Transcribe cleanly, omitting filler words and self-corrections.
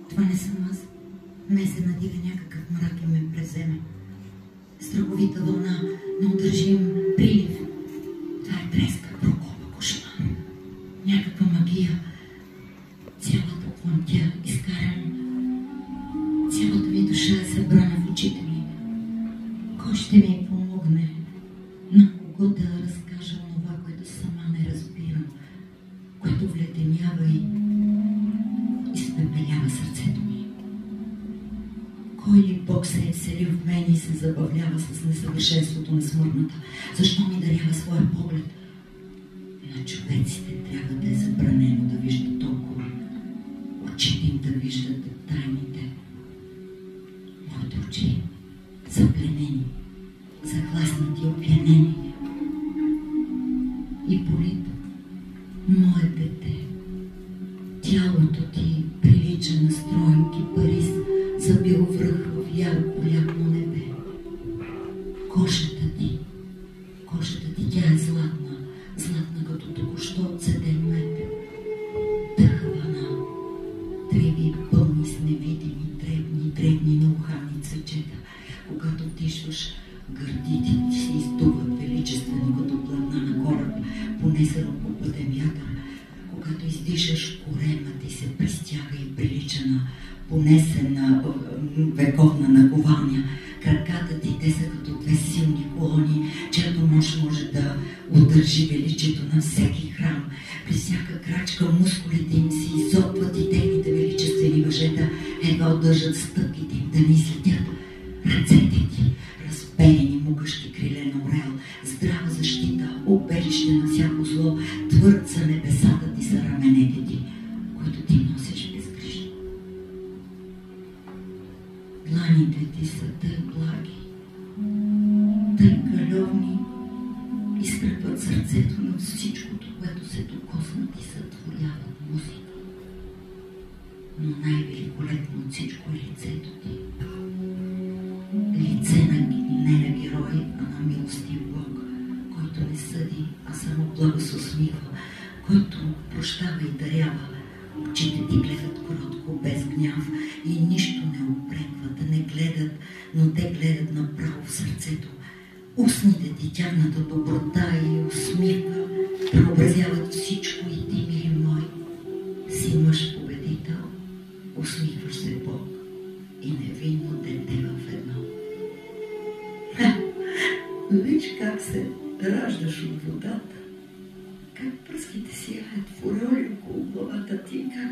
Това не съм аз. Ме се надига някакъв мрак и ме преземе. Страховита вълна, неудържим прилив. Това е треска, прокопа, кошмар. Някаква магия. Цялата плъмтя изкарана. Цялата ми душа е събрана в очите ми. Кой ще ми помогне? На кого да разкажа онова, което сама не разбирам, което вледенява и изпепелява сърцето ми? Кой ли Бог се е вселил в мен и се забавлява с несъвършенството на смъртната? Защо ми дарява своя поглед? На човеците трябва да е забранено да виждат толкова. Очите им да виждат тайните. Моите очи запленени, захласнати, опиянени. Иполит, мое дете, тялото ти прилича на строен кипарис, забил връх в ярко лятно небе. Кожата ти, тя е златна, златна като току-що отцеден мед. Тъхва на треви пълни с невидими, дребни наухани цвечета. Когато вдишваш, гърдите ти се издуват величествено като платна на кораб, понесено по пътен вятър. Когато издишаш, корема ти се пристяга и прилича на понесена вековна наковалня. Краката ти, те са като две силни колони, чиято мощ може да удържи величието на всеки храм. При всяка крачка мускулите им се изотват и техните величествени въжета едва удържат стъпките им да не излетят. Ръцете ти, разперени могъщи криле на орел, здрава защита, убежище на всяко зло, твърд за небесата ти са раменете ти, които ти носиш безгрижно. Дланите ти са тъй благи, тъй калевни, изтръпват сърцето на всичкото, което се докоснат и сътворяват музика. Но най-великолепно от всичко е лицето ти. Лице не на герой, а на милостив Бог, който не съди, а само благосусмихва, който прощава и дарява. Очите ти гледат кротко, без гняв и нищо не упрекват, не гледат, но те гледат направо в сърцето. Устните ти тягната доброта и усмивка преобразяват всичко и ти, мили мой, си мъж победител, усмихваш се Бог и невинно дете в едно. Виж как се раждаш от водата, как пръските сияят в ореоли около главата ти, как